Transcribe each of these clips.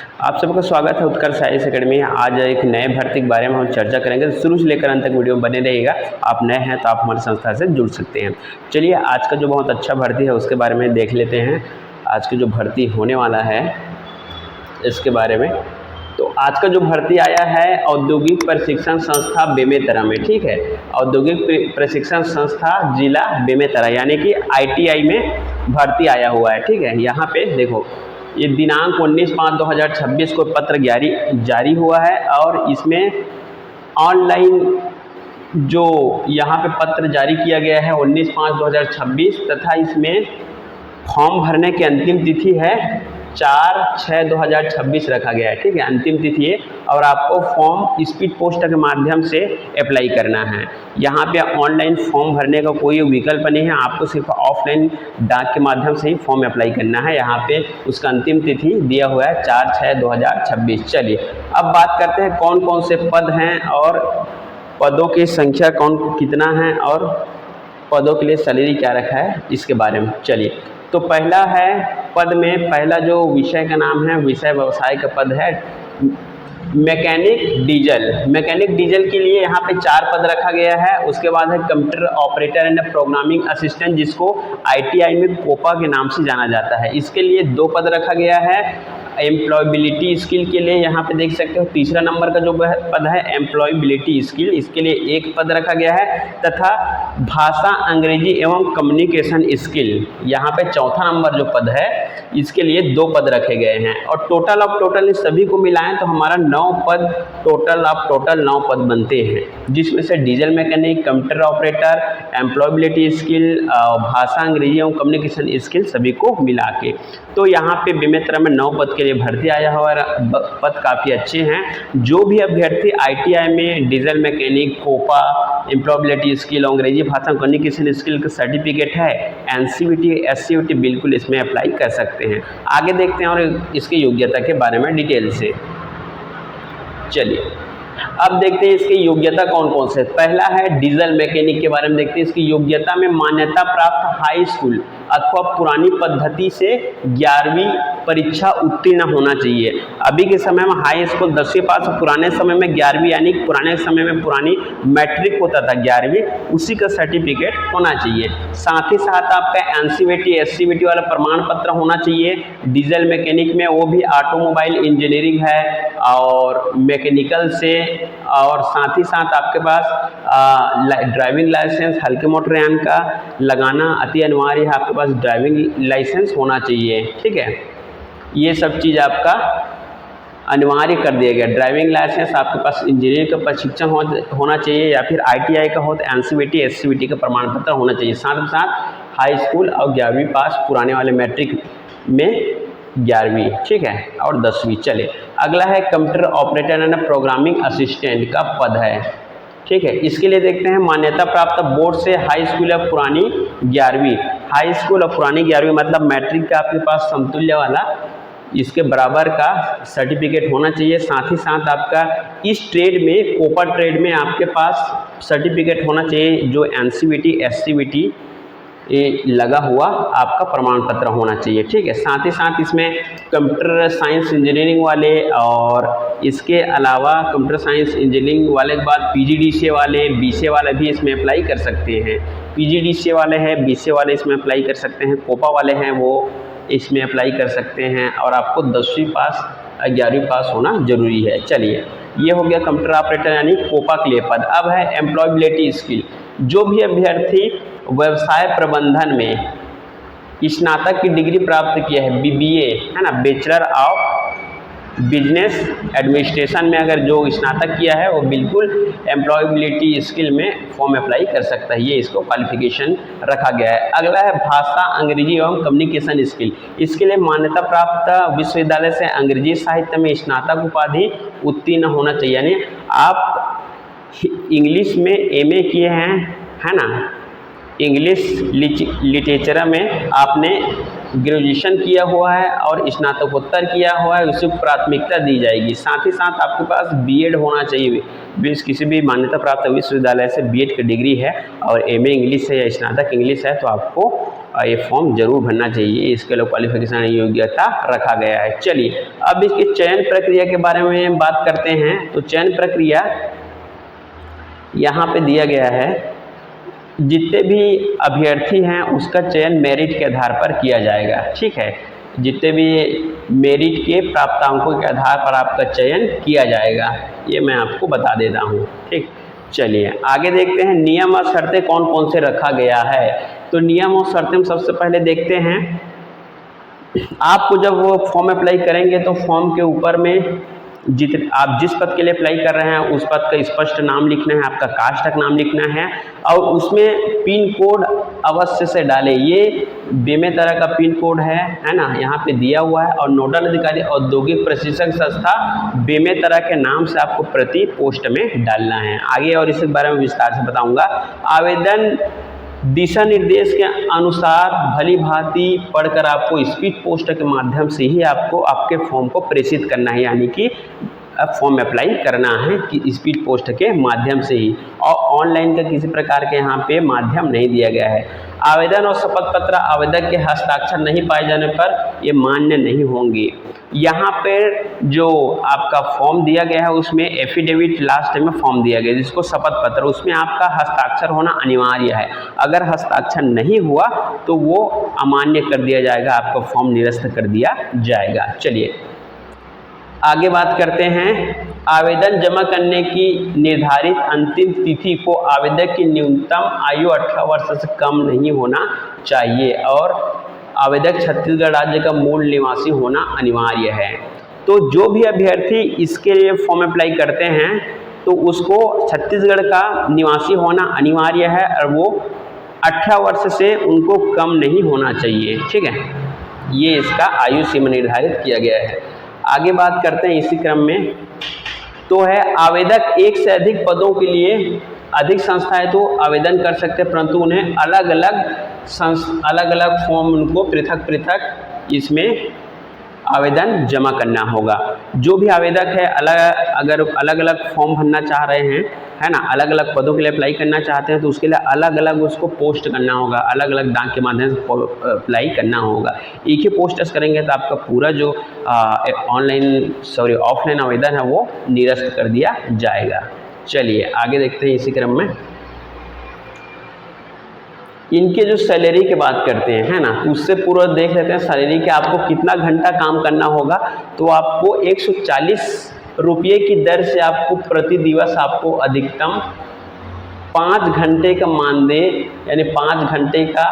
आप सबका स्वागत है उत्कर्ष आईएएस अकेडमी। आज एक नए भर्ती के बारे में हम चर्चा करेंगे, तो शुरू से लेकर अंत तक वीडियो में बने रहिएगा। आप नए हैं तो आप हमारी संस्था से जुड़ सकते हैं। चलिए आज का जो बहुत अच्छा भर्ती है उसके बारे में देख लेते हैं। आज की जो भर्ती होने वाला है इसके बारे में, तो आज का जो भर्ती आया है औद्योगिक प्रशिक्षण संस्था बेमेतरा में, ठीक है। औद्योगिक प्रशिक्षण संस्था जिला बेमेतरा यानी कि ITI में भर्ती आया हुआ है, ठीक है। यहाँ पे देखो, ये दिनांक 19/5/2026 को पत्र जारी हुआ है और इसमें ऑनलाइन जो यहाँ पे पत्र जारी किया गया है 19/5/2026 तथा इसमें फॉर्म भरने की अंतिम तिथि है 4/6/2026 रखा गया है, ठीक है। अंतिम तिथि है और आपको फॉर्म स्पीड पोस्ट के माध्यम से अप्लाई करना है। यहाँ पे ऑनलाइन फॉर्म भरने का कोई विकल्प नहीं है, आपको सिर्फ ऑफलाइन डाक के माध्यम से ही फॉर्म अप्लाई करना है। यहाँ पे उसका अंतिम तिथि दिया हुआ है 4/6/2026। चलिए अब बात करते हैं कौन कौन से पद हैं और पदों की संख्या कितना है और पदों के लिए सैलरी क्या रखा है इसके बारे में। चलिए, तो पहला है पद में, पहला जो विषय का नाम है, विषय व्यवसाय का पद है मैकेनिक डीजल। मैकेनिक डीजल के लिए यहाँ पे 4 पद रखा गया है। उसके बाद है computer operator and programming assistant, जिसको ITI में कोपा के नाम से जाना जाता है। इसके लिए 2 पद रखा गया है। एम्प्लॉयबिलिटी स्किल के लिए यहाँ पे देख सकते हो तीसरा नंबर का जो पद है एम्प्लॉयबिलिटी स्किल, इसके लिए 1 पद रखा गया है। तथा भाषा अंग्रेजी एवं कम्युनिकेशन स्किल, यहाँ पे चौथा नंबर जो पद है इसके लिए 2 पद रखे गए हैं। और टोटल इस सभी को मिलाएं तो हमारा 9 पद, टोटल 9 पद बनते हैं, जिसमें से diesel mechanic, computer operator, employability skill, भाषा अंग्रेजी एवं कम्युनिकेशन स्किल सभी को मिला के। तो यहाँ पे बेमेतरा में 9 पद के लिए भर्ती आया हुआ है। पद काफ़ी अच्छे हैं। जो भी अभ्यर्थी ITI में diesel mechanic, COPA, employability skill, अंग्रेजी भाषा कम्युनिकेशन स्किल का सर्टिफिकेट है, NCVT SCVT बिल्कुल इसमें अप्लाई कर सकते हैं। आगे देखते हैं और इसकी योग्यता के बारे में डिटेल से। चलिए अब देखते हैं इसकी योग्यता कौन कौन से। पहला है डीजल मैकेनिक के बारे में देखते हैं। इसकी योग्यता में मान्यता प्राप्त हाई स्कूल अथवा पुरानी पद्धति से 11वीं परीक्षा उत्तीर्ण होना चाहिए। अभी के समय में हाई स्कूल 10वीं पास, पुराने समय में 11वीं, यानी पुराने समय में पुरानी मैट्रिक होता था 11वीं, उसी का सर्टिफिकेट होना चाहिए। साथ ही साथ आपका NCVT SCVT वाला प्रमाण पत्र होना चाहिए। डीजल मैकेनिक में वो भी ऑटोमोबाइल इंजीनियरिंग है और मैकेनिकल से, और साथ ही साथ आपके पास ड्राइविंग लाइसेंस हल्के मोटर यान का लगाना अति अनिवार्य है। आपके पास ड्राइविंग लाइसेंस होना चाहिए, ठीक है। ये सब चीज़ आपका अनिवार्य कर दिया गया। ड्राइविंग लाइसेंस, आपके पास इंजीनियरिंग का प्रशिक्षण होना चाहिए, या फिर ITI का हो तो NCVT SCVT का प्रमाण पत्र होना चाहिए। साथ ही साथ हाई स्कूल और 11वीं पास, पुराने वाले मैट्रिक में 11वीं, ठीक है, और 10वीं। चले अगला है computer operator and programming assistant का पद है, ठीक है। इसके लिए देखते हैं मान्यता प्राप्त बोर्ड से हाई स्कूल या पुरानी 11वीं, हाई स्कूल और पुरानी 11वीं मतलब मैट्रिक का आपके पास समतुल्य वाला इसके बराबर का सर्टिफिकेट होना चाहिए। साथ ही साथ आपका इस ट्रेड में, कोपा ट्रेड में आपके पास सर्टिफिकेट होना चाहिए जो NCVT SCVT ये लगा हुआ आपका प्रमाण पत्र होना चाहिए, ठीक है। साथ ही साथ इसमें कंप्यूटर साइंस इंजीनियरिंग वाले, और इसके अलावा कंप्यूटर साइंस इंजीनियरिंग वाले के बाद PGDCA वाले, BCA वाले भी इसमें अप्लाई कर सकते हैं। PGDCA वाले हैं, BCA वाले इसमें अप्लाई कर सकते हैं, कोपा वाले हैं वो इसमें अप्लाई कर सकते हैं, और आपको 10वीं पास 11वीं पास होना जरूरी है। चलिए, ये हो गया कंप्यूटर ऑपरेटर यानी कोपा के लिए पद। अब है एम्प्लॉयबिलिटी स्किल। जो भी अभ्यर्थी व्यवसाय प्रबंधन में स्नातक की डिग्री प्राप्त किया है, BBA है ना, बैचलर ऑफ बिजनेस एडमिनिस्ट्रेशन में अगर जो स्नातक किया है वो बिल्कुल एम्प्लॉयबिलिटी स्किल में फॉर्म अप्लाई कर सकता है। ये इसको क्वालिफिकेशन रखा गया है। अगला है भाषा अंग्रेजी एवं कम्युनिकेशन स्किल। इसके लिए मान्यता प्राप्त विश्वविद्यालय से अंग्रेजी साहित्य में स्नातक उपाधि उत्तीर्ण होना चाहिए। यानी आप इंग्लिश में MA किए हैं, है ना, इंग्लिश लिटरेचर में आपने ग्रेजुएशन किया हुआ है और स्नातकोत्तर किया हुआ है, उसको प्राथमिकता दी जाएगी। साथ ही साथ आपके पास B.Ed होना चाहिए। किसी भी मान्यता प्राप्त विश्वविद्यालय से B.Ed की डिग्री है और MA इंग्लिश है या स्नातक इंग्लिश है तो आपको ये फॉर्म जरूर भरना चाहिए। इसके लिए क्वालिफिकेशन योग्यता रखा गया है। चलिए अब इसके चयन प्रक्रिया के बारे में बात करते हैं। तो चयन प्रक्रिया यहाँ पे दिया गया है, जितने भी अभ्यर्थी हैं उसका चयन मेरिट के आधार पर किया जाएगा। ठीक है, जितने भी मेरिट के प्राप्तांकों के आधार पर आपका चयन किया जाएगा, ये मैं आपको बता देता हूँ। ठीक, चलिए आगे देखते हैं नियम और शर्तें कौन कौन से रखा गया है। तो नियम और शर्तें हम सबसे पहले देखते हैं। आपको जब वो फॉर्म अप्लाई करेंगे तो फॉर्म के ऊपर में आप जिस पद के लिए अप्लाई कर रहे हैं उस पद का स्पष्ट नाम लिखना है, आपका कास्ट तक नाम लिखना है और उसमें पिन कोड अवश्य से डालें। ये बेमेतरा का पिन कोड है ना, यहाँ पे दिया हुआ है। और नोडल अधिकारी औद्योगिक प्रशिक्षण संस्था बेमेतरा के नाम से आपको प्रति पोस्ट में डालना है। आगे और इसके बारे में विस्तार से बताऊंगा। आवेदन दिशा निर्देश के अनुसार भली भांति पढ़कर आपको स्पीड पोस्ट के माध्यम से ही आपको आपके फॉर्म को प्रेषित करना है, यानी कि फॉर्म अप्लाई करना है कि स्पीड पोस्ट के माध्यम से ही, और ऑनलाइन का किसी प्रकार के यहाँ पे माध्यम नहीं दिया गया है। आवेदन और शपथ पत्र आवेदक के हस्ताक्षर नहीं पाए जाने पर ये मान्य नहीं होंगे। यहाँ पर जो आपका फॉर्म दिया गया है उसमें एफिडेविट लास्ट में फॉर्म दिया गया है जिसको शपथ पत्र, उसमें आपका हस्ताक्षर होना अनिवार्य है। अगर हस्ताक्षर नहीं हुआ तो वो अमान्य कर दिया जाएगा, आपका फॉर्म निरस्त कर दिया जाएगा। चलिए आगे बात करते हैं। आवेदन जमा करने की निर्धारित अंतिम तिथि को आवेदक की न्यूनतम आयु 18 वर्ष से कम नहीं होना चाहिए और आवेदक छत्तीसगढ़ राज्य का मूल निवासी होना अनिवार्य है। तो जो भी अभ्यर्थी इसके लिए फॉर्म अप्लाई करते हैं तो उसको छत्तीसगढ़ का निवासी होना अनिवार्य है और वो 18 वर्ष से उनको कम नहीं होना चाहिए। ठीक है, ये इसका आयु सीमा निर्धारित किया गया है। आगे बात करते हैं इसी क्रम में, तो है आवेदक एक से अधिक पदों के लिए अधिक संस्थाएं तो आवेदन कर सकते हैं, परंतु उन्हें अलग अलग फॉर्म उनको पृथक इसमें आवेदन जमा करना होगा। जो भी आवेदक है अगर अलग अलग फॉर्म भरना चाह रहे हैं, है ना, अलग अलग पदों के लिए अप्लाई करना चाहते हैं तो उसके लिए अलग अलग उसको पोस्ट करना होगा, अलग अलग डाक के माध्यम से अप्लाई करना होगा। एक ही पोस्ट करेंगे तो आपका पूरा जो ऑफलाइन आवेदन है वो निरस्त कर दिया जाएगा। चलिए आगे देखते हैं इसी क्रम में। इनके जो सैलरी की बात करते हैं, है ना, उससे पूरा देख लेते हैं सैलरी के आपको कितना घंटा काम करना होगा। तो आपको 140 रुपये की दर से आपको प्रति दिवस आपको अधिकतम 5 घंटे का मानदेय, यानी 5 घंटे का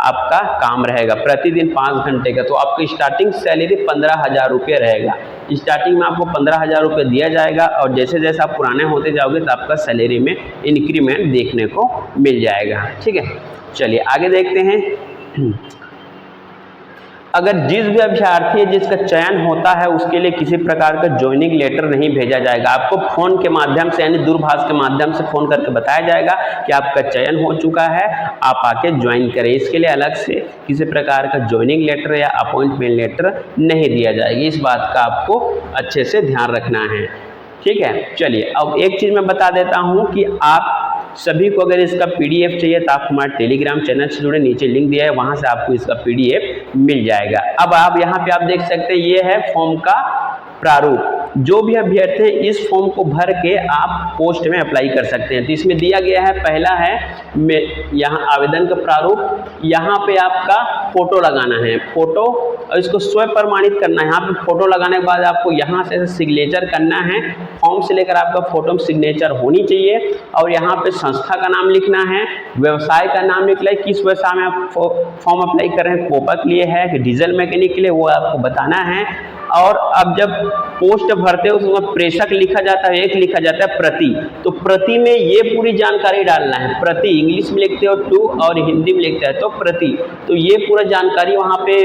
आपका काम रहेगा, प्रतिदिन 5 घंटे का। तो आपकी स्टार्टिंग सैलरी 15,000 रुपये रहेगा। स्टार्टिंग में आपको 15,000 रुपये दिया जाएगा और जैसे जैसे आप पुराने होते जाओगे तो आपका सैलरी में इंक्रीमेंट देखने को मिल जाएगा। ठीक है, चलिए आगे देखते हैं। अगर जिस भी अभ्यर्थी है जिसका चयन होता है उसके लिए किसी प्रकार का ज्वाइनिंग लेटर नहीं भेजा जाएगा। आपको फोन के माध्यम से यानी दूरभाष के माध्यम से फोन करके बताया जाएगा कि आपका चयन हो चुका है, आप आके ज्वाइन करें। इसके लिए अलग से किसी प्रकार का ज्वाइनिंग लेटर या अपॉइंटमेंट लेटर नहीं दिया जाएगा। इस बात का आपको अच्छे से ध्यान रखना है। ठीक है, चलिए अब एक चीज़ मैं बता देता हूँ कि आप सभी को अगर इसका PDF चाहिए तो आप हमारे टेलीग्राम चैनल से जुड़े, नीचे लिंक दिया है, वहां से आपको इसका PDF मिल जाएगा। अब आप यहाँ पे आप देख सकते हैं ये है फॉर्म का प्रारूप। जो भी अभ्यर्थी इस फॉर्म को भर के आप पोस्ट में अप्लाई कर सकते हैं। तो इसमें दिया गया है, पहला है यहाँ आवेदन का प्रारूप, यहाँ पे आपका फोटो लगाना है, फोटो, और इसको स्वयं प्रमाणित करना है। यहाँ पे फोटो लगाने के बाद आपको यहाँ से सिग्नेचर करना है। फॉर्म से लेकर आपका फोटो में सिग्नेचर होनी चाहिए और यहाँ पे संस्था का नाम लिखना है, व्यवसाय का नाम लिखना है, किस व्यवसाय में आप फॉर्म अप्लाई कर रहे हैं, कोपा के लिए है कि डीजल मैकेनिक के लिए, वो आपको बताना है। और अब जब पोस्ट भरते हो तो उसमें प्रेषक लिखा जाता है, एक लिखा जाता है प्रति। तो प्रति में ये पूरी जानकारी डालना है। प्रति इंग्लिश में लिखते हो टू और हिंदी में लिखते हैं तो प्रति, तो ये पूरा जानकारी वहाँ पे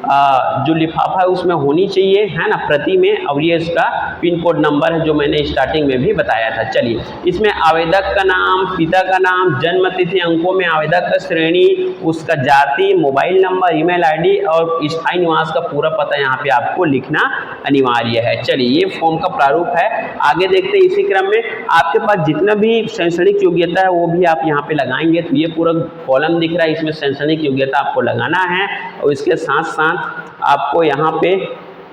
जो लिफाफा है उसमें होनी चाहिए, है ना, प्रति में, और ये इसका पिन कोड नंबर है जो मैंने स्टार्टिंग में भी बताया था। चलिए, इसमें आवेदक का नाम, पिता का नाम, जन्म तिथि, अंकों में आवेदक का श्रेणी, उसका जाति, मोबाइल नंबर, ईमेल आईडी और स्थायी निवास का पूरा पता यहाँ पे आपको लिखना अनिवार्य है। चलिए, ये फॉर्म का प्रारूप है। आगे देखते हैं, इसी क्रम में आपके पास जितना भी शैक्षणिक योग्यता है वो भी आप यहाँ पे लगाएंगे। तो ये पूरा कॉलम दिख रहा है, इसमें शैक्षणिक योग्यता आपको लगाना है, और इसके साथ साथ आपको यहाँ पे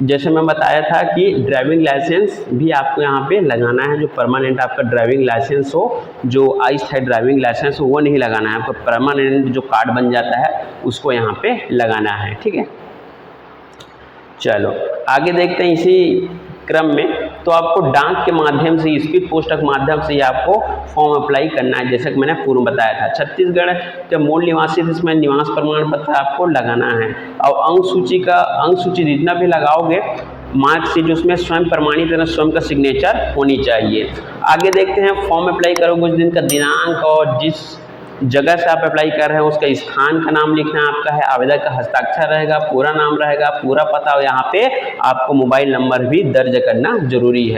जैसे मैं बताया था कि ड्राइविंग लाइसेंस भी आपको यहाँ पे लगाना है। जो परमानेंट आपका ड्राइविंग लाइसेंस हो, जो अस्थायी ड्राइविंग लाइसेंस हो, वो नहीं लगाना है आपको। परमानेंट जो कार्ड बन जाता है उसको यहाँ पे लगाना है, ठीक है। चलो आगे देखते हैं इसी क्रम में। तो आपको डाक के माध्यम से, स्पीड पोस्ट के माध्यम से आपको फॉर्म अप्लाई करना है, जैसे कि मैंने पूर्व बताया था। छत्तीसगढ़ के मूल निवासी, इसमें निवास प्रमाण पत्र आपको लगाना है, और अंक सूची जितना भी लगाओगे मार्कशीट, उसमें स्वयं प्रमाणित है, स्वयं का सिग्नेचर होनी चाहिए। आगे देखते हैं, फॉर्म अप्लाई करोगे उस दिन का दिनांक, और जिस जगह से आप अप्लाई कर रहे हैं उसका स्थान का नाम लिखना आपका है, आवेदक का हस्ताक्षर रहेगा, पूरा नाम रहेगा, पूरा पता, और यहाँ पे आपको मोबाइल नंबर भी दर्ज करना जरूरी है।